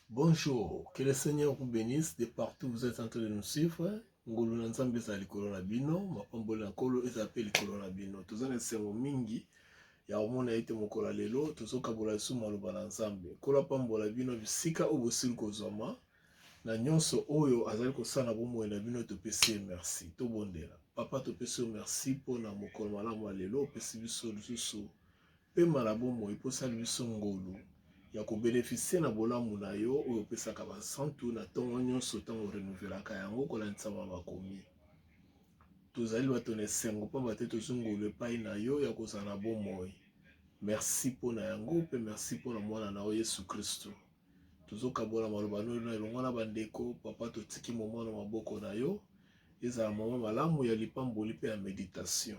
Bonjour, que le Seigneur vous bénisse de partout où vous êtes en train de nous suivre. Ngolu na nzambe za likolo na bino, mapamboli na nkolo ezapeli likolo na bino. Toza na esengo mingi ya omona ete mokolo lelo tozokabola lisusu maloba na nzambe. Nkolo apambola bino bisika oyo bosili kozwama na nyonso oyo azali kosala bomoi na bino topesi ye merci. Tobondela. Papa topesi yo merci mpona mokolo malamu ya lelo opesi biso lisusu pema na bomoi mpo osali biso ngolu ya kobénéficie na bolamu na yo oyo opesaka basantu na ntongo nyonso ntango renouvelaka yango kolandisa bakomi. Tozali bato na esengo pamba te tozwi ngolu epai na yo ya kozala na bomoi. Merci mpo na yango mpe merci mpo na mwana na yo Yesu Kristo. Tozokabola maloba na elongo na bandeko papa totiki moma na maboko na yo ezala moma malamu ya lipamboli mpe ya méditation.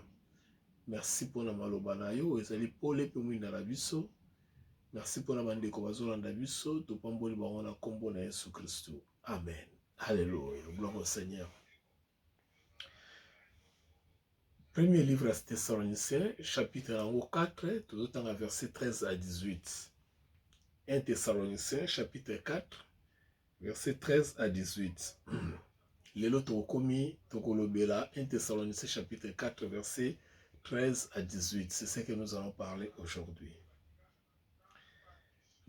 Merci mpo na maloba na yo ezali pole mpe mwinda na biso. Merci pour la bandeko bazolanda biso, topamboli bango na kombo na Yesu Kristo. Amen. Alléluia. Gloire au Seigneur. Premier livre à Thessaloniciens, chapitre 4, tout autant à verset 13 à 18. 1 Thessaloniciens, chapitre 4, verset 13 à 18. Lelo tokomi tokolobela 1 Thessaloniciens, chapitre 4, verset 13 à 18. C'est ce que nous allons parler aujourd'hui.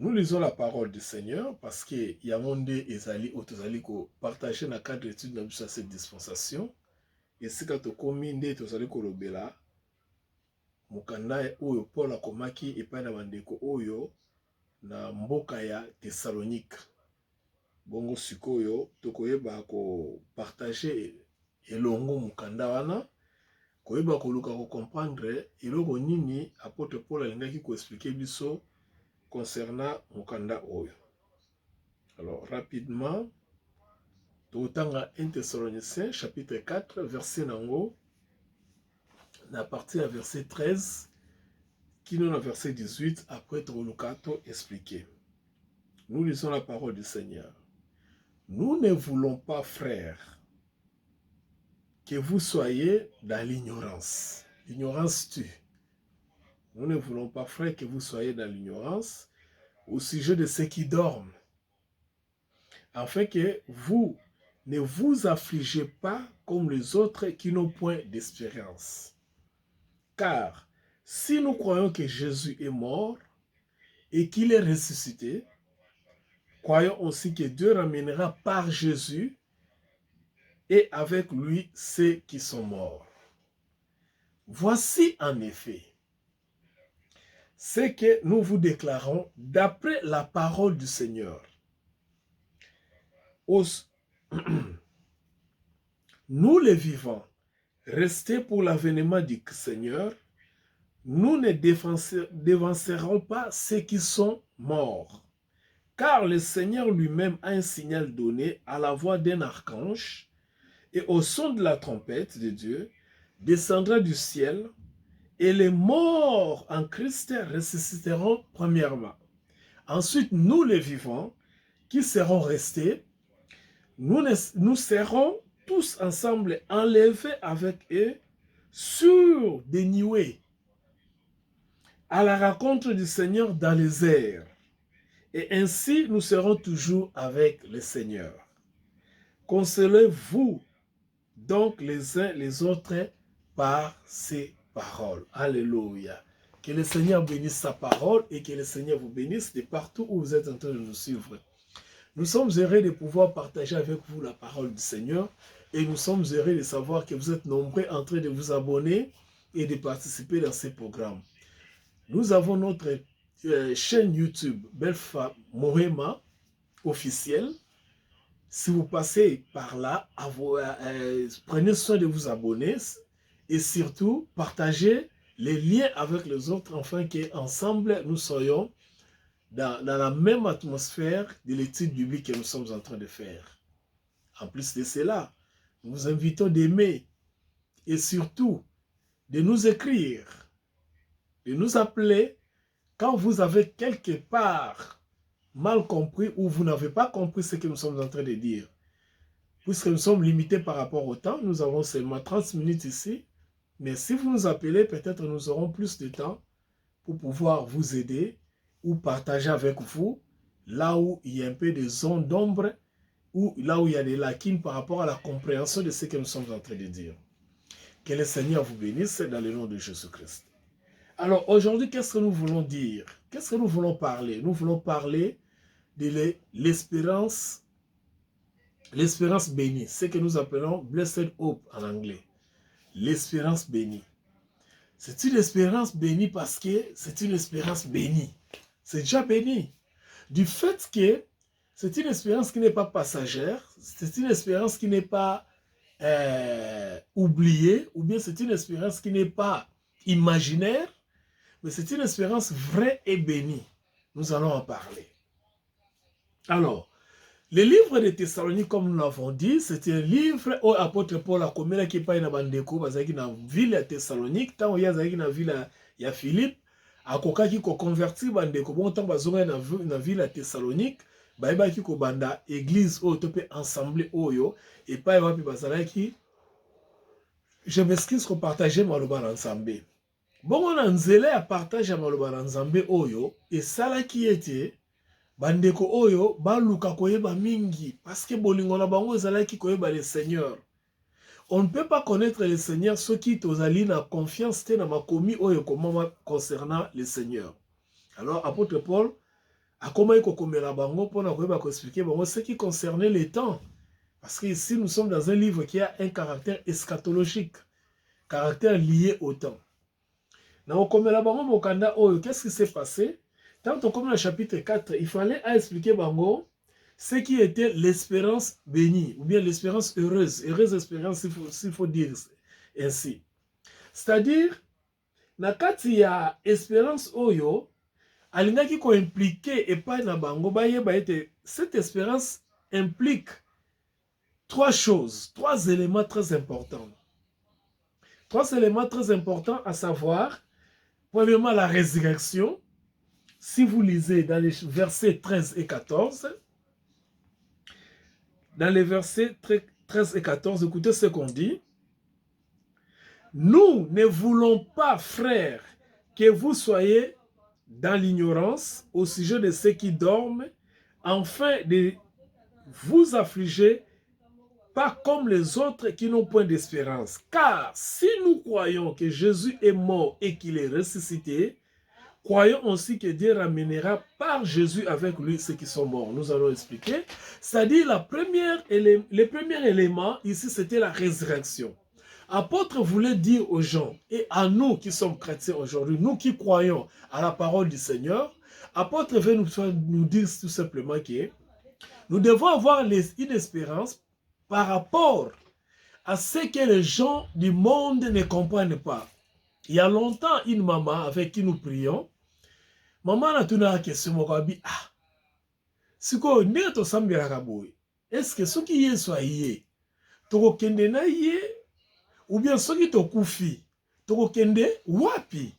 Nous lisons la parole du Seigneur parce que Yamonde ezali otozali ko partager na cadre d'étude na biso cette dispensation et sika tokomi nde tozali kolobela mokanda oyo Paul akomaki epai na bandeko oyo na mboka ya Thessalonique. Bongo sikoyo tokoyeba ko partager elongo mokanda wana koyeba koluka ko comprendre eloko nini apôtre Paul alingaki ko expliquer biso concernant Mukanda Oyo. Alors, rapidement, Totanga 1 Thessaloniciens, chapitre 4, verset nango, à partir du verset 13, qui nous a verset 18, après Tolukato expliqué. Nous lisons la parole du Seigneur. Nous ne voulons pas, frères, que vous soyez dans l'ignorance. L'ignorance tue. Nous ne voulons pas, frères, que vous soyez dans l'ignorance au sujet de ceux qui dorment, afin que vous ne vous affligez pas comme les autres qui n'ont point d'espérance. Car si nous croyons que Jésus est mort et qu'il est ressuscité, croyons aussi que Dieu ramènera par Jésus et avec lui ceux qui sont morts. Voici en effet ce que nous vous déclarons d'après la parole du Seigneur. Nous les vivants, restés pour l'avènement du Seigneur, nous ne dévancerons pas ceux qui sont morts. Car le Seigneur lui-même a un signal donné à la voix d'un archange et au son de la trompette de Dieu, descendra du ciel et les morts en Christ ressusciteront premièrement. Ensuite, nous les vivants qui serons restés, nous serons tous ensemble enlevés avec eux sur des nuées à la rencontre du Seigneur dans les airs. Et ainsi, nous serons toujours avec le Seigneur. Consolez-vous donc les uns les autres par ces paroles. Alléluia. Que le Seigneur bénisse sa parole et que le Seigneur vous bénisse de partout où vous êtes en train de nous suivre. Nous sommes heureux de pouvoir partager avec vous la parole du Seigneur et nous sommes heureux de savoir que vous êtes nombreux en train de vous abonner et de participer dans ces programmes. Nous avons notre chaîne YouTube Belfa Mohema officielle. Si vous passez par là, prenez soin de vous abonner et surtout partagez les liens avec les autres afin qu'ensemble nous soyons dans la même atmosphère de l'étude biblique que nous sommes en train de faire. En plus de cela, nous vous invitons d'aimer et surtout de nous écrire, de nous appeler quand vous avez quelque part mal compris ou vous n'avez pas compris ce que nous sommes en train de dire. Puisque nous sommes limités par rapport au temps, nous avons seulement 30 minutes ici, mais si vous nous appelez, peut-être nous aurons plus de temps pour pouvoir vous aider ou partager avec vous là où il y a un peu de zones d'ombre, ou là où il y a des lacunes par rapport à la compréhension de ce que nous sommes en train de dire. Que le Seigneur vous bénisse dans le nom de Jésus-Christ. Alors aujourd'hui, qu'est-ce que nous voulons dire? Qu'est-ce que nous voulons parler? Nous voulons parler de l'espérance bénie, ce que nous appelons Blessed Hope en anglais. L'espérance bénie. C'est une espérance bénie parce que c'est une espérance bénie. C'est déjà béni. Du fait que c'est une espérance qui n'est pas passagère, c'est une espérance qui n'est pas oubliée, ou bien c'est une espérance qui n'est pas imaginaire, mais c'est une espérance vraie et bénie. Nous allons en parler. Alors, le livre de Thessalonique, comme nous l'avons dit, c'est un livre où l'apôtre Paul a commis qui pas une bandeko, parce qu'il dans la ville de Thessalonique, tant qu'il y a dans la ville de Philippe, a koka qui ko converti bandeko, bon tant bazonga dans la ville de Thessalonique, ba qui ko banda église au topé ensemble oyo, et pas wapi bazala qui, je m'excuse qu'on partageait maloba ensemble. Bon on a nzele à partager maloba ensemble oyo, et ça là qui était bandeko oyo baluka koyeba mingi parce que bolingo na bango ezalaki koyeba le Seigneur. On ne peut pas connaître le Seigneur ceux qui tozali na confiance te na makomi oyo komama concernant le Seigneur. Alors apôtre Paul a komai kokomela bango pona koyeba ko expliquer bango ce qui concernait les temps, parce que ici nous sommes dans un livre qui a un caractère eschatologique, caractère lié au temps. Na kokomela bango mokanda oyo, qu'est-ce qui s'est passé? Tant comme dans le chapitre 4, il fallait expliquer bango ce qui était l'espérance bénie, ou bien l'espérance heureuse. Heureuse espérance, s'il faut dire ainsi. C'est-à-dire, na kati ya espérance oyo, alingaki ko impliquer et pas na bango, cette espérance implique trois choses, trois éléments très importants. Trois éléments très importants à savoir, premièrement la résurrection. Si vous lisez dans les versets 13 et 14, dans les versets 13 et 14, écoutez ce qu'on dit. Nous ne voulons pas, frères, que vous soyez dans l'ignorance au sujet de ceux qui dorment, afin de vous affliger, pas comme les autres qui n'ont point d'espérance. Car si nous croyons que Jésus est mort et qu'il est ressuscité, croyons aussi que Dieu ramènera par Jésus avec lui ceux qui sont morts. Nous allons expliquer. C'est-à-dire le premier élément ici, c'était la résurrection. Apôtre voulait dire aux gens, et à nous qui sommes chrétiens aujourd'hui, nous qui croyons à la parole du Seigneur, apôtre veut nous dire tout simplement que nous devons avoir une espérance par rapport à ce que les gens du monde ne comprennent pas. Il y a longtemps, une maman avec qui nous prions, maman a tenu la question, si ko ndenge tosambelaka boye, est-ce que ce qui est soit yé, tokokende na yé, ou bien ce qui tokufi, tokokende wapi?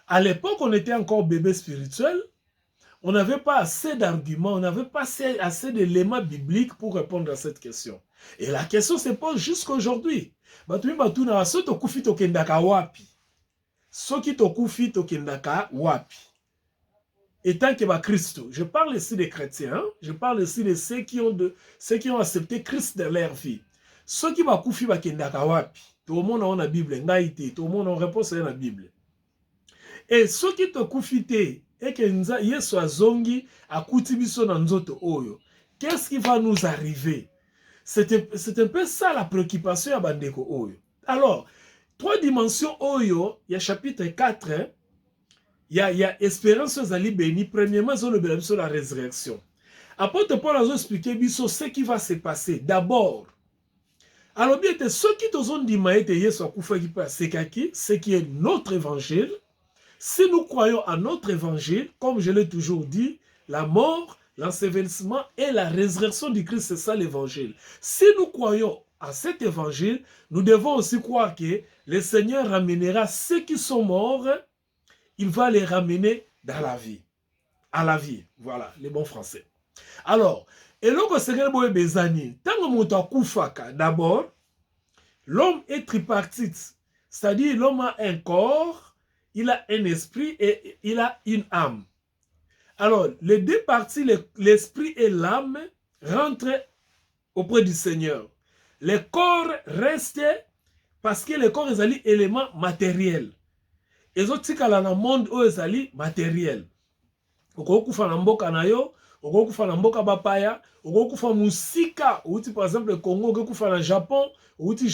À l'époque, on était encore bébé spirituel, on n'avait pas assez d'arguments, on n'avait pas assez d'éléments bibliques pour répondre à cette question. Et la question se pose jusqu'à aujourd'hui. Batumi batuna so tokufi tokendaka wapi? Soki tokufi tokendaka wapi? Étant que Christ, je parle ici des chrétiens, hein? Je parle ici de ceux qui ont accepté Christ dans leur vie. Ceux qui bakufi bakendaka wapi? Tout le monde a la Bible, ngaïté, tout le monde a une réponse à la Bible. Et ceux qui tokufi te et que nza yesu azongi akuti biso na nzoto oyo, qu'est-ce qui va nous arriver? C'est un peu ça la préoccupation à bandeko oyo. Alors, trois dimensions oyo, il y a chapitre 4, hein? Il y a espérance zali béni. Premièrement, ils ont le bénéfice de la résurrection. Apôtre Paul a expliqué biso ce qui va se passer. D'abord, alors bien ceux qui ont dit maïte yesu akufa qui passe, ce qui est notre évangile. Si nous croyons à notre évangile, comme je l'ai toujours dit, la mort, l'ensevelissement et la résurrection du Christ, c'est ça l'évangile. Si nous croyons à cet évangile, nous devons aussi croire que le Seigneur ramènera ceux qui sont morts, il va les ramener dans la vie. À la vie. Voilà, les bons français. Alors, et le Seigneur boye bezani, tant que moto akufaka, d'abord, l'homme est tripartite. C'est-à-dire, l'homme a un corps, il a un esprit et il a une âme. Alors, les deux parties, l'esprit et l'âme, rentrent auprès du Seigneur. Le corps reste parce que le corps est un élément matériel. Les autres, dans le monde, est un matériel. Okokufa na mboka na yo, okokufa na mboka bapaya, okokufa musika, outi par exemple Congo, okokufa na Japon, outi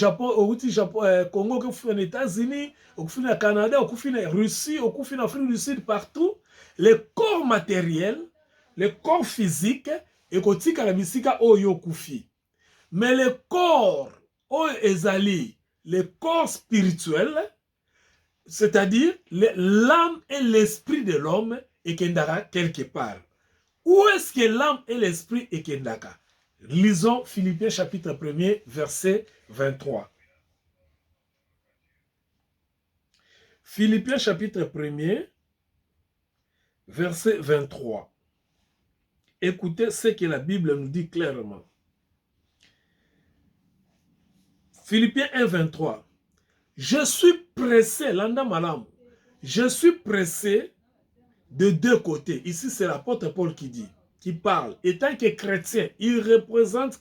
Congo, okokufa na États-Unis, okokufa na Canada, okokufa na Russie, okokufa na Afrique du Sud, partout. Le corps matériel, le corps physique, ekotika la misika oyo kufi. Mais le corps oyo ezali, le corps spirituel, c'est-à-dire l'âme et l'esprit de l'homme, et kendaka quelque part. Où est-ce que l'âme et l'esprit est kendaka? Lisons Philippiens chapitre 1er, verset 23. Philippiens chapitre 1er, verset 23. Écoutez ce que la Bible nous dit clairement. Philippiens 1, 23. Je suis pressé, l'anda malam. Je suis pressé de deux côtés. Ici, c'est l'apôtre Paul qui parle. Étant que chrétien, il représente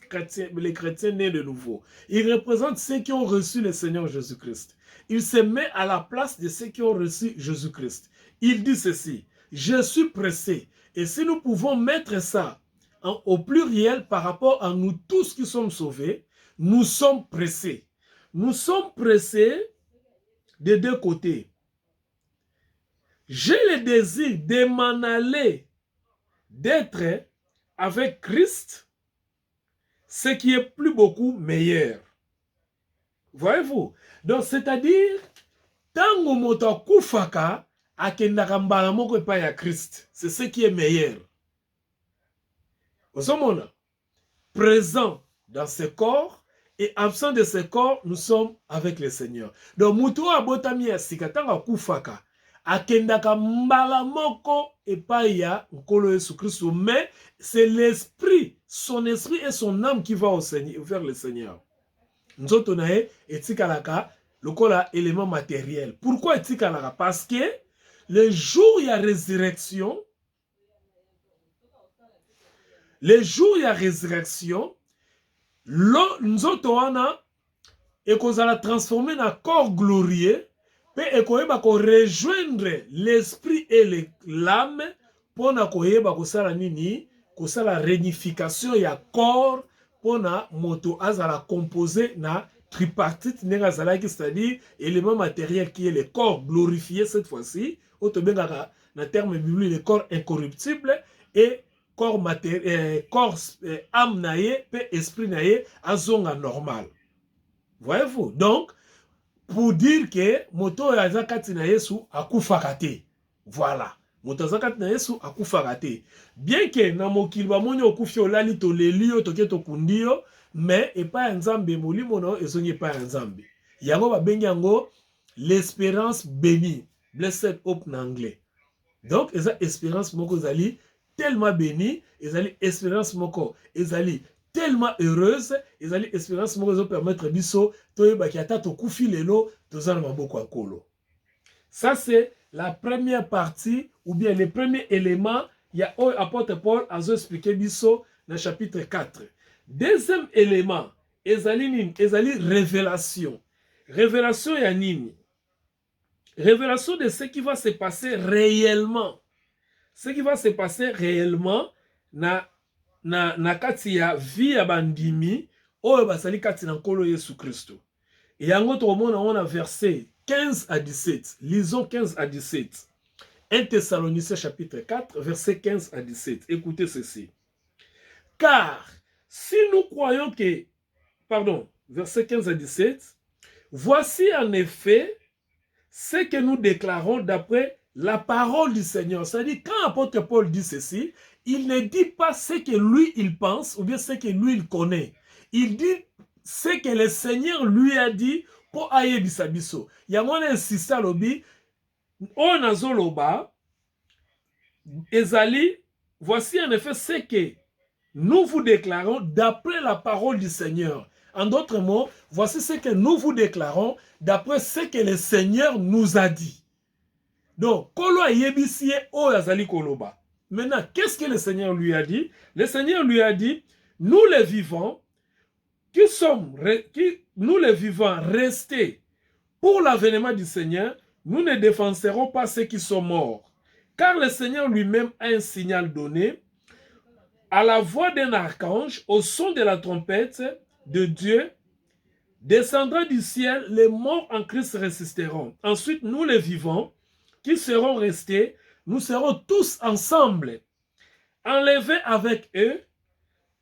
les chrétiens nés de nouveau. Il représente ceux qui ont reçu le Seigneur Jésus-Christ. Il se met à la place de ceux qui ont reçu Jésus-Christ. Il dit ceci, je suis pressé. Et si nous pouvons mettre ça au pluriel par rapport à nous tous qui sommes sauvés, nous sommes pressés. Nous sommes pressés de deux côtés. J'ai le désir de m'en aller, d'être avec Christ, ce qui est plus beaucoup meilleur. Voyez-vous? Donc, c'est-à-dire, tango moto kufaka akendaka mbala moko epai ya Christ, c'est ce qui est meilleur. Vous savez, présent dans ce corps et absent de ce corps, nous sommes avec le Seigneur. Donc, muto abotami ya sika tango kufaka akendaka mbala moko epai ya nkolo Yesu Kristo, mais c'est l'esprit, son esprit et son âme qui va au Seigneur, vers le Seigneur. Nzoto nae etikalaka lokola élément matériel. Pourquoi etikalaka? Parce que le jour il y a résurrection, nzoto wana ekozala transformé na corps glorieux, pe ekoyeba ko rejoindre l'esprit et l'âme pona koyeba kosala nini, kosala réunification ya corps pona moto azala composé na tripartite nenga zalaki, c'est-à-dire élément matériel qui est le corps glorifié cette fois-ci, otobengaka na terme biblique le corps incorruptible et corps matériel, corps âme naye pe esprit naye azonga normal. Voyez-vous? Donc pour dire que moto azakati na Yesu akufaka te. Voilà. Moto azakati na Yesu akufaka te. Bien que na mokili ba moni okufi olali to lelio toke to kundio, mais epa nzambe molimo na ezongi epa nzambe. Yango ba bengi yango l'espérance bénie, blessed hope en anglais. Donc eza espérance moko zali tellement bénie, ezali espérance moko ezali tellement heureuse, ezali espérance moko zo permettre biso toyeba ki ata tokufi lelo tozana maboko ya kolo. Ça c'est la première partie ou bien le premier élément ya oyo apôtre Paul azo expliquer biso dans chapitre 4. Deuxième élément, ezali nini? Ezali révélation. Révélation ya nini? Révélation de ce qui va se passer réellement. Ce qui va se passer réellement na kati ya vie ya bandimi oyo basali kati na nkolo Yesu Kristo. Et yango tomona on a verset 15 à 17. Lisons 15 à 17. 1 Thessaloniciens chapitre 4 verset 15 à 17. Écoutez ceci. Car si nous croyons que, pardon, verset 15 à 17, voici en effet ce que nous déclarons d'après la parole du Seigneur. C'est-à-dire, quand l'apôtre Paul dit ceci, il ne dit pas ce que lui il pense ou bien ce que lui il connaît. Il dit ce que le Seigneur lui a dit pour ayebisa biso. Yamona insista lobi, on azoloba, ezali, voici en effet ce que nous vous déclarons d'après la parole du Seigneur. En d'autres mots, voici ce que nous vous déclarons d'après ce que le Seigneur nous a dit. Donc, kolo yebisie o yazali koloba. Maintenant, qu'est-ce que le Seigneur lui a dit? Le Seigneur lui a dit, nous les vivants, nous les vivants restés pour l'avènement du Seigneur, nous ne défenserons pas ceux qui sont morts. Car le Seigneur lui-même a un signal donné, à la voix d'un archange, au son de la trompette de Dieu, descendra du ciel, les morts en Christ résisteront. Ensuite, nous les vivants, qui seront restés, nous serons tous ensemble, enlevés avec eux,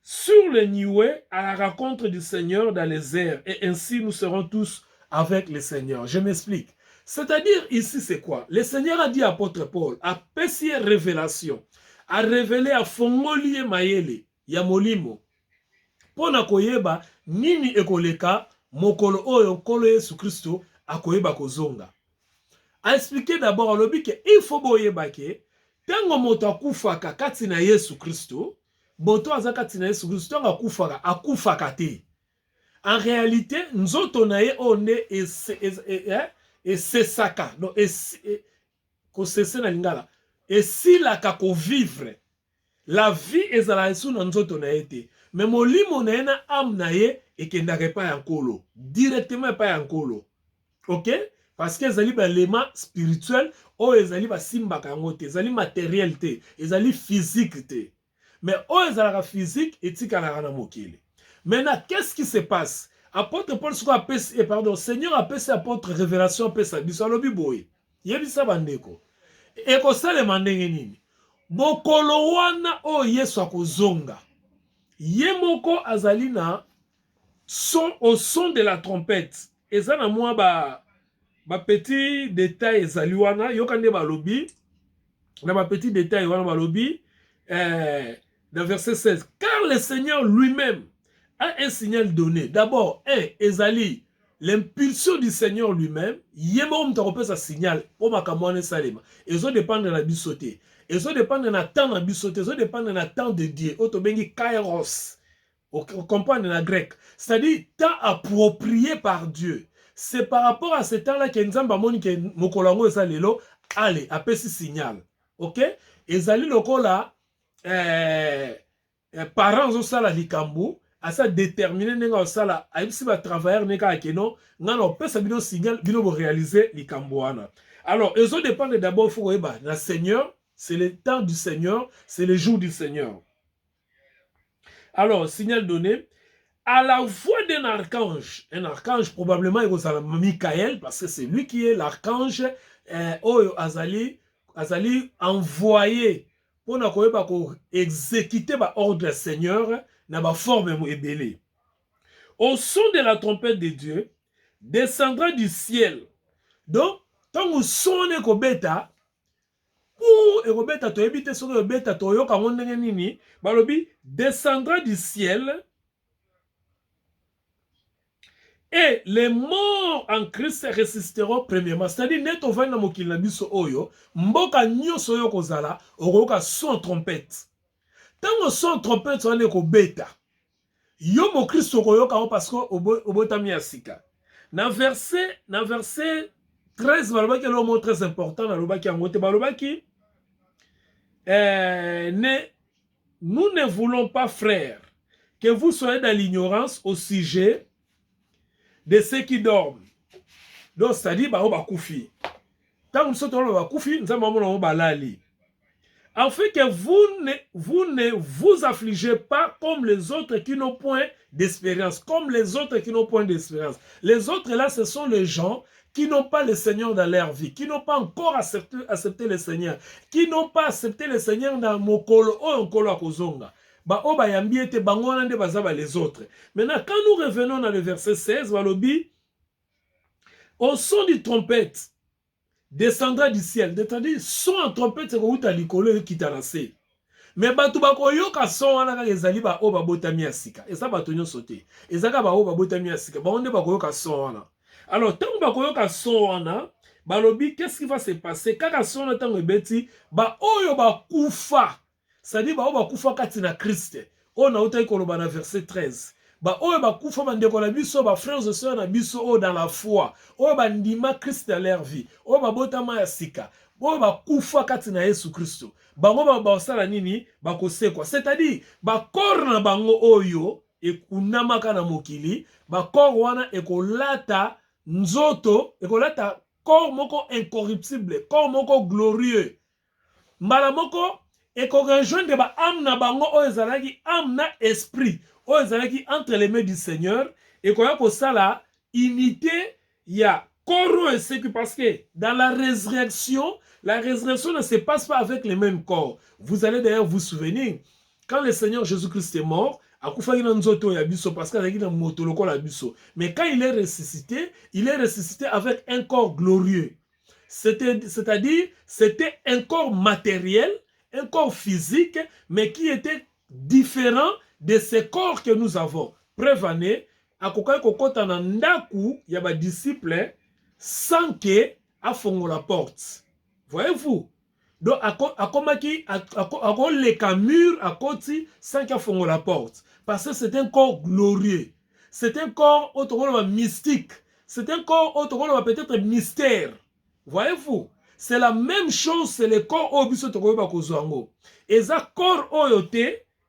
sur les nuées, à la rencontre du Seigneur dans les airs. Et ainsi, nous serons tous avec le Seigneur. Je m'explique. C'est-à-dire, ici, c'est quoi? Le Seigneur a dit à apôtre Paul, à Pessie révélation, a révélé à Fongolie Mayele, Yamolimo, pona koyeba, nini ekoleka, mokolo oyo, kolo Yesu Christo, akoyeba kozonga. A expliqué d'abord, alobi que il faut boyeba ke, tango moto akufaka kati na Yesu Christo, boto aza kati na Yesu Christo, tango akufaka te. En réalité, nzoto na ye one esesaka, no kosese na lingala, esilaka ko vivre. La vie ezala esu na nzoto na ye te. Mais molimo na ye na âme na ye ekendaka epai ya nkolo, directement epai ya nkolo. Ok? Parce que ezali ba élément spirituel oyo ezali basimbaka yango te, ezali matériel te, ezali physique te. Mais oyo ezalaka physique etikalaka na mokili. Maintenant, qu'est-ce qui se passe? Apôtre Paul Seigneur a pesi apôtre révélation pesa biso alobi boye. Yebisa bandeko. Ekosalema ndenge nini? Mokolo wana oyo Yesu akozonga. Ye moko azali na au son de la trompette. Eza na mwa ba petit détail ezali wana yokande balobi na ba petit détail wana balobi dans verset 16, car le Seigneur lui-même a un signal donné. D'abord, ezali l'impulsion du Seigneur lui-même, yemo mtakope sa signal o makamwane salema. Ezo dépendre na bisoté. Ezo dépendre na temps na bisoté, ezo dépendre na temps de Dieu. Oto bengi kairos. On comprend dans la grec. C'est-à-dire temps approprié par Dieu. C'est par rapport à ce temps-là que Nzamba moni ke mokolango esalelo, allez, apesi signal. OK? Ezali lokola parents osala likambo, asa déterminer nenga osala, ayibisi ba travailleur neka akeno, ngana opesa bino signal, bino bo réaliser likambo wana. Alors, ezo dépendre d'abord faut eba na Seigneur, c'est le temps du Seigneur, c'est le jour du Seigneur. Alors, signal donné, à la voix d'un archange, un archange probablement il Michael, parce que c'est lui qui est l'archange azali envoyé pour exécuter l'ordre du Seigneur dans la forme ébélée. Au son de la trompette de Dieu, descendra du ciel. Donc, quand vous sonnez au bêta, descendra du ciel. Et les morts en Christ résisteront premièrement. C'est-à-dire, net au na mokili na biso oyo, mboka nyonso yo kozala, okoyoka son trompette. Tango son trompette wana ko beta. Yo mo Christ okoyoka parce que obotami ya sika. Na verset 13 balobaki le mot très important na lobaki yango te balobaki nous ne voulons pas, frères, que vous soyez dans l'ignorance au sujet de ceux qui dorment. Donc, c'est-à-dire, koufi. Tant que nous sommes koufi, nous sommes balali. En fait, que vous ne vous affligez pas comme les autres qui n'ont point d'espérance. Comme les autres qui n'ont point d'espérance. Les autres, là, ce sont les gens qui n'ont pas le Seigneur dans leur vie, qui n'ont pas encore accepté le Seigneur, qui n'ont pas accepté le Seigneur dans Mokolo ou Nkolo Akozonga. Les autres. Maintenant, quand nous revenons dans le verset 16, au son du trompette, descendra du ciel. C'est-à-dire, son en trompette, c'est que tu as l'icolo qui t'a lancé. Mais batu bakoyoka son wana ezali ba o babotami asika. Et ça batonyo sauté. Et ça ba o babotami asika. Ba onde bakoyoka son wana. Alors, tant bakoyoka son wana, balobi, qu'est-ce qui va se passer? Kaka son wana tango ebeti, ba oyo ba kufa. C'est-à-dire, ba o ba kufa kati na Christ. On a ota koloba na verset 13. Ba oyo ba kufa bandeko na biso, ba frères et sœurs na biso o dans la foi. Oyo ba ndima Christ dans leur vie. Oyo ba botama asika. oyo bakufa kati na Yesu Kristo bango basala nini bakosekwa, c'est-à-dire bakor na bango oyo ekunamaka na mokili, bakor wana ekolata nzoto, ekolata corps moko incorruptible, corps moko glorieux, mbala moko ekorejoindre ba âme na bango oyo ezalaki âme na esprit oyo ezalaki entre les mains du Seigneur, ekoya kosala unité ya corps et parce que dans la résurrection ne se passe pas avec les mêmes corps. Vous allez d'ailleurs vous souvenir, quand le Seigneur Jésus-Christ est mort, parce qu'il a moto la biso. Mais quand il est ressuscité avec un corps glorieux. C'est-à-dire, c'était un corps matériel, un corps physique, mais qui était différent de ces corps que nous avons. Preuve année, à kokota na ndaku ya ba disciple sans que a fongo la porte. Voyez-vous? Donc à leka mur à côté sans qu'il fongo la porte. Parce que c'est un corps glorieux. C'est un corps autour mystique. C'est un corps autour peut-être mystère. Voyez-vous? C'est la même chose, c'est le corps au biso tokoba kozwango. Et ça corps oyote,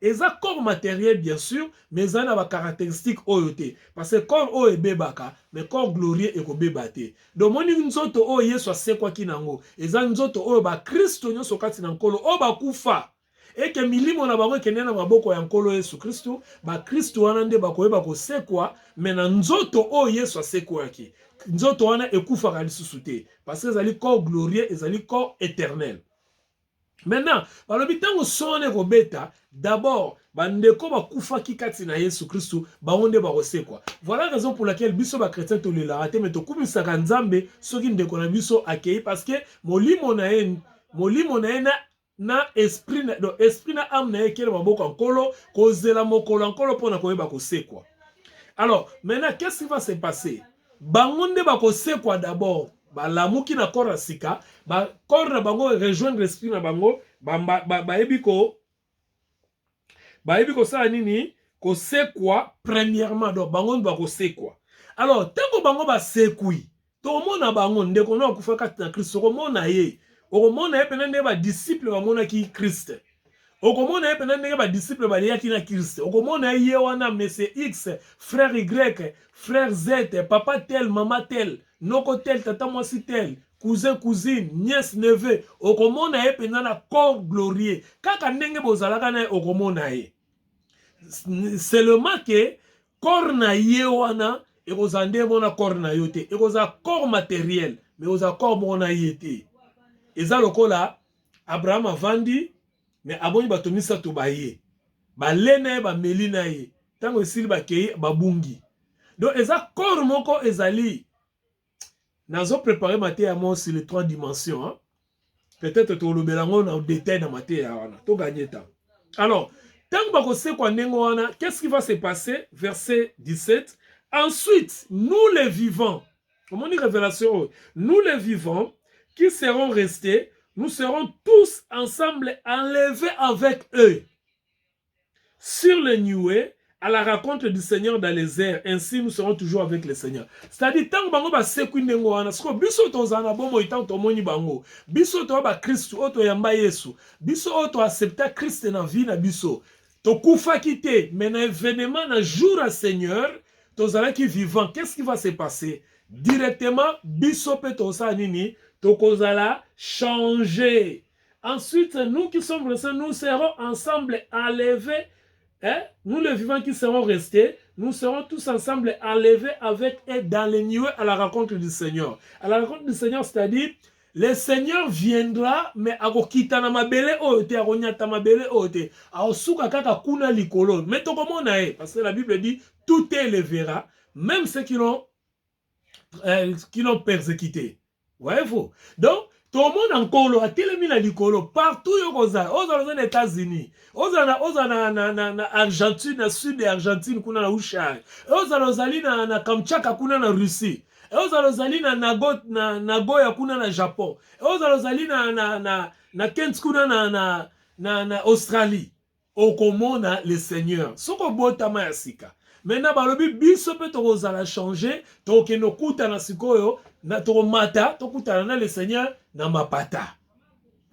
et ça corps matériel bien sûr, mais ça a des caractéristiques oyote. Parce que corps oyo bebaka, mais corps glorieux eko bebate. Donc moni nzoto oyo Yesu asekwa kinango. Et ça nzoto oyo ba Kristo nyoso kati na nkolo oyo ba kufa. Et que milimo na bango kenena maboko ya nkolo Yesu Kristo, ba Kristo wana nde bakoyeba kosekwa, mais na nzoto oyo Yesu asekwa ki. Nzoto wana ekufaka lisusu te parce que ezali corps glorieux, ezali corps éternel. Maintenant, balobi tango sone kobeta, d'abord bandeko bakufaki kati na Yesu Kristo, baonde bakosekwa. Voilà la raison pour laquelle biso ba chrétien tolela te mais tokumisaka Nzambe soki ndeko na biso akei parce que molimo na na esprit na âme na ekele maboko nkolo kozela mokolo nkolo pona koyeba kosekwa. Alors, maintenant qu'est-ce qui va se passer? Bangonde bakosekwa d'abord, balamuki na corps sika, ba corps na bango rejoindre l'esprit na bango, baebiko sa nini kosekwa premièrement, donc bangonde bakosekwa. Alors, tango bango basekwi, to mona bango ndeko na kufa kati na Kristo, komona ye. Okomona ye pena ndeba disciple bamona ki Christ. Okomona ye pena ndeba disciple baliyaki na Christ. Okomona ye wana monsieur X, frère Y, frère Z, papa tel, maman tel, noko tel, tata mwasi tel, cousin, cousine, nièce, neveu. Okomona ye pena na corps glorieux. Kaka ndenge bozalaka na okomona ye. Seulement que corps na ye wana ekozande mona corps na yote. Ekoza corps matériel, mais oza corps mona yete. Eza lokola Abraham avandi mais aboni batomisa to baye balena ba melina ye tango esili bakei babungi. Donc eza corps moko ezali nazo préparer maté ya mo sur les 3 dimensions hein? Peut-être to lobelango na détail na maté ya wana to gagner temps. Alors tango bakosekwa ndengo wana, qu'est-ce qui va se passer? Verset 17. Ensuite nous les vivants, comment dit révélation, nous les vivants qui seront restés, nous serons tous ensemble enlevés avec eux sur les nuées à la rencontre du Seigneur dans les airs. Ainsi nous serons toujours avec le Seigneur. C'est-à-dire tant bango ba sekwi ndengo wana siko biso tozana bomo itan to moni bango biso to ba Kristo oto yamba Yesu biso oto accepta Christ na vie na biso to kufa kite mais na événement na jour à Seigneur tozala qui vivant. Qu'est-ce qui va se passer? Directement biso pe to sa nini tokozala changer. Ensuite, nous qui sommes restés, nous serons ensemble enlevés. Hein? Nous les vivants qui serons restés, nous serons tous ensemble enlevés avec eux dans les nuées à la rencontre du Seigneur. À la rencontre du Seigneur, c'est-à-dire, le Seigneur viendra, mais akokita na mabele ote, akonyata mabele ote, aosuka kaka kuna likolo. Mais to comment nae? Parce que la Bible dit, tout élèvera, même ceux qui l'ont persécuté. Voyez-vous? Donc, tout le monde en colo, à télémi la licolo, partout yokoza, aux États-Unis, aux Argentine, na sud de Argentine, kuna na Usha, aux Alozali na Kamchaka, kuna na Russie, aux Alozali na Nagoya, kuna na Japon, aux Alozali na Kent, kuna na Australie. Okomona le Seigneur. Soko bota mayasika. Maintenant, balobi biso pe tokozala changer, tokeno kuta na sikoyo, na tomata, tokuta na le Seigneur na mapata.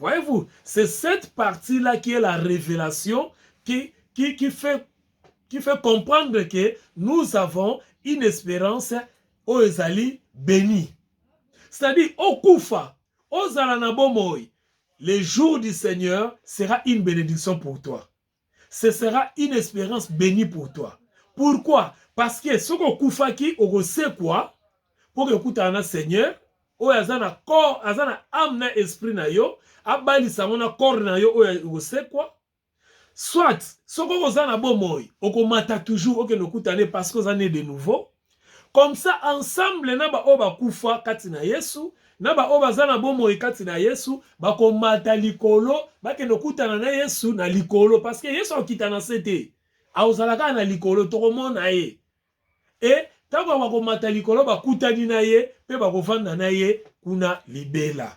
Voyez-vous, c'est cette partie-là qui est la révélation qui fait comprendre que nous avons une espérance au ezali béni. C'est-à-dire, au Koufa, au Zalanabomoy, le jour du Seigneur sera une bénédiction pour toi. Ce sera une espérance bénie pour toi. Pourquoi? Parce que ce qu'on Koufa qui au sait quoi? Pour écouter un Seigneur, au azana corps, azana âme na esprit na yo, abali samona corps na yo au sait quoi? Soit, ce qu'on ozana bomoy, au mata toujours, au que nous coutane parce qu'on est de nouveau. Comme ça, ensemble, na ba oba kufa katina Yesu, na ba oba zana bomoy katina Yesu, ba ko mata likolo, ba ke no kutana na Yesu na likolo, parce que Yesu okitana sete, a ozalaka na likolo, toko na ye. Et, tango ba ko mata likolo, ba kutani na ye, pe ba ko fanda na ye, kuna libela.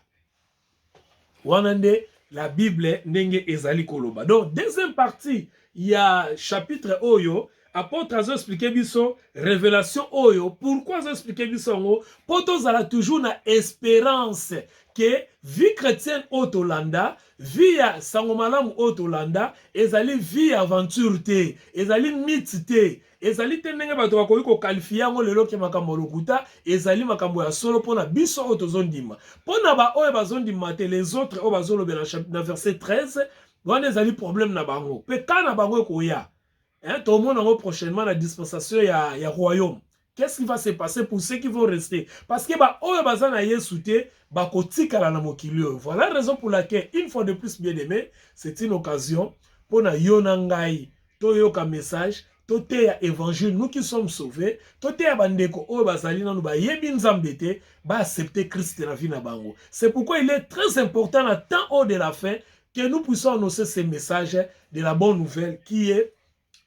Wanande, la Bible nenge ezali koloba. Donc, deuxième partie, il y a chapitre Oyo, apôtre a expliqué biso, révélation Oyo, pourquoi a expliqué biso, poto zala toujours na espérance que vie chrétienne au Tolanda, vie à Sangomalamu au Tolanda, ezali vie aventure te, ezali mythe te, ezali te ndenge bato bakoki ko qualifier ngo lelo ke makambo lokuta, ezali makambo ya solo pona biso o tozondima. Pona ba oyo bazondima te les autres o bazolobe na verset 13, wana ezali problème na bango. Pe kana bango koya. Hein, tout le monde prochainement la dispensation ya royaume. Qu'est-ce qui va se passer pour ceux qui vont rester? Parce que bah oyo bazana yesute ba kotikala na mokilio. Voilà la raison pour laquelle une fois de plus bien aimé, c'est une occasion pour na yonangai to yoka message to te ya évangile nous qui sommes sauvés, to te ya bandeko oyo bazali na ba yebi nzambe te ba accepter Christ na vie na bango. C'est pourquoi il est très important à temps haut de la fin que nous puissions annoncer ces messages de la bonne nouvelle qui est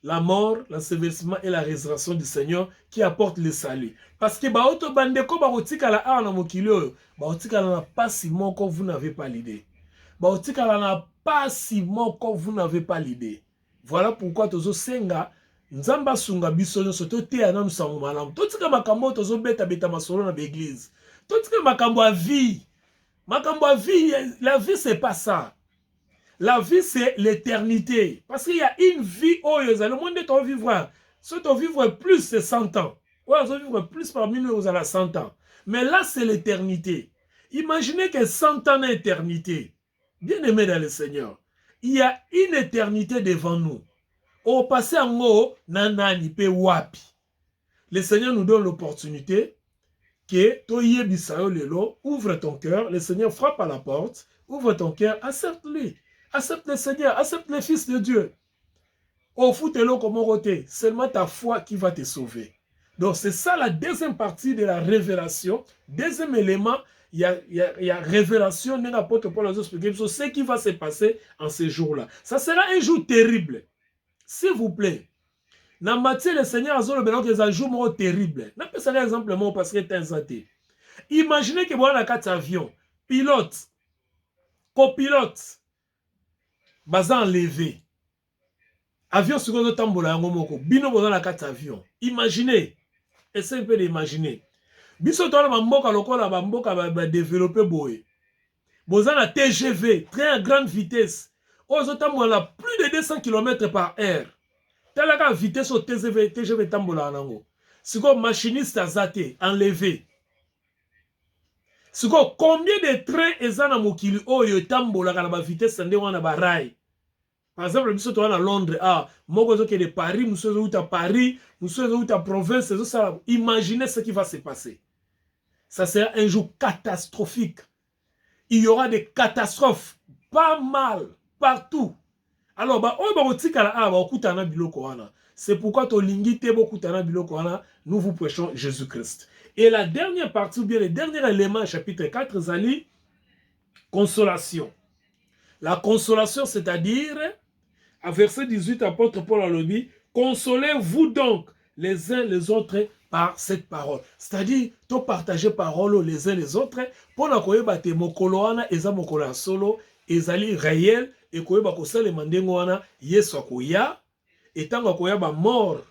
la mort, l'ensevelissement et la résurrection du Seigneur qui apporte le salut. Parce que baoto bandeko baotikala a na mokili oyo, baotikala na pasi moko vous n'avez pas l'idée. Baotikala na pasi moko vous n'avez pas l'idée. Voilà pourquoi tozo senga nzamba sunga biso nyonso to te ana nusango malamu. Totika makambo tozo beta masolo na l'église. Totika makambo a vie. Makambo a vie, la vie c'est pas ça. La vie, c'est l'éternité. Parce qu'il y a une vie, oh, le monde est en vivre. Ceux qui vivre plus, c'est 100 ans. Ouais, ils vivre plus parmi nous, vous avez 100 ans. Mais là, c'est l'éternité. Imaginez que 100 ans d'éternité. Bien aimé dans le Seigneur. Il y a une éternité devant nous. Au passé en haut, nanani pe wapi. Le Seigneur nous donne l'opportunité que toye bisayo lelo, ouvre ton cœur. Le Seigneur frappe à la porte. Ouvre ton cœur, accepte-lui. Accepte le Seigneur, accepte le Fils de Dieu. Au foutelo comme roté, seulement ta foi qui va te sauver. Donc c'est ça la deuxième partie de la révélation. Deuxième élément, il y a révélation de l'apôtre Paul a expliqué sur ce qui va se passer en ces jours-là. Ça sera un jour terrible. S'il vous plaît. Dans Matthieu, le Seigneur a dit que c'est un jour terrible. Je peux donner un exemple parce que c'est un santé. Imaginez que vous avez un avion, pilote, copilote, baza enlevé. Avion sur le tambola yango moko. Bino boza na kati avion. Imaginez. Essayez un peu d'imaginer. Biso tola bamboka lokola bamboka ba développer boye. Boza na TGV, train à grande vitesse. Ozo tambola plus de 200 km par heure. Telaka vitesse au TGV tambola nango. Siko machiniste azate enlevé. Siko combien de trains ezana mokili oyo tambola kana ba vitesse ndé wana ba rail. Par exemple, nous sommes à Londres, nous sommes de Paris, nous sommes à Paris, nous sommes à province, imaginez ce qui va se passer. Ça sera un jour catastrophique. Il y aura des catastrophes, pas mal, partout. Alors, c'est pourquoi nous vous prêchons Jésus-Christ. Et la dernière partie, ou bien le dernier élément, chapitre 4, Zali, consolation. La consolation, c'est-à-dire, à verset 18, apôtre Paul a dit, consolez-vous donc les uns les autres par cette parole. C'est-à-dire, to partager parole les uns les autres, pour la koyeba te mokolo wana eza mokolo solo, ezali réel, et koyeba kosala mandengo wana yesu akoya, et tango koyeba mort,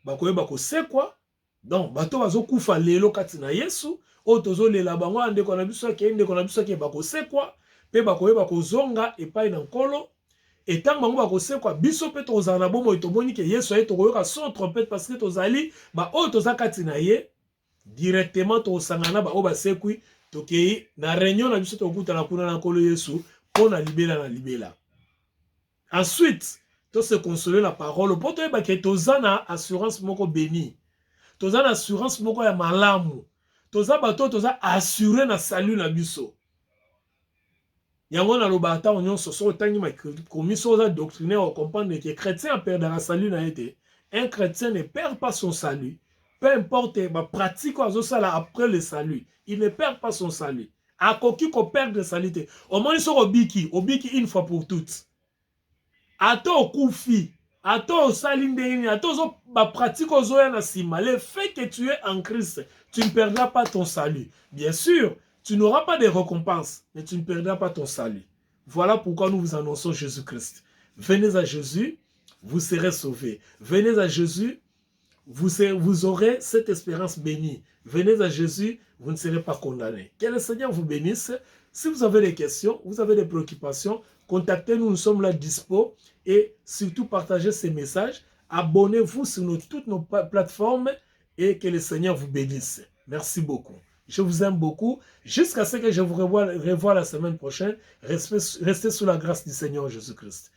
ba koyeba kosekwa, donc bato bazo kufa lelo katina yesu, o tozo lela bango ande kona biso ke inde kona biso ke ba kosekwa. pe bakoyeba kozonga epai na nkolo etango bango bakosekwa biso mpe tozala na bomoi tomoni ke yesu aye tokoyoka son trompete parce que tozali baoyo toza kati na ye directement tokosangana na baoyo basekwi tokei na réunion na biso tokutana kuna na nkolo yesu mpo na libela na libela. Ensuite to se consoler la parole po toyeba ke toza na assurance moko béni, toza na assurance moko ya malamu, toza bato toza assuré na salut na biso. Yango na loba ata nyonso so tangi makomi so za doctrinaire o comprendre que chrétien perd la salut na été. Un chrétien ne perd pas son salut. Peu importe ma pratique ou ça après le salut, il ne perd pas son salut. A koki ko perd le salut. Au moins so obiki une fois pour toutes. Ato kufi, ato salindeni, ato zo ba pratique o zo na sima. Le fait que tu es en Christ, tu ne perdras pas ton salut. Bien sûr, tu n'auras pas de récompense, mais tu ne perdras pas ton salut. Voilà pourquoi nous vous annonçons Jésus-Christ. Venez à Jésus, vous serez sauvés. Venez à Jésus, vous aurez cette espérance bénie. Venez à Jésus, vous ne serez pas condamnés. Que le Seigneur vous bénisse. Si vous avez des questions, vous avez des préoccupations, contactez-nous, nous sommes là dispo. Et surtout, partagez ces messages. Abonnez-vous sur toutes nos plateformes et que le Seigneur vous bénisse. Merci beaucoup. Je vous aime beaucoup. Jusqu'à ce que je vous revoie la semaine prochaine. Restez sous la grâce du Seigneur Jésus-Christ.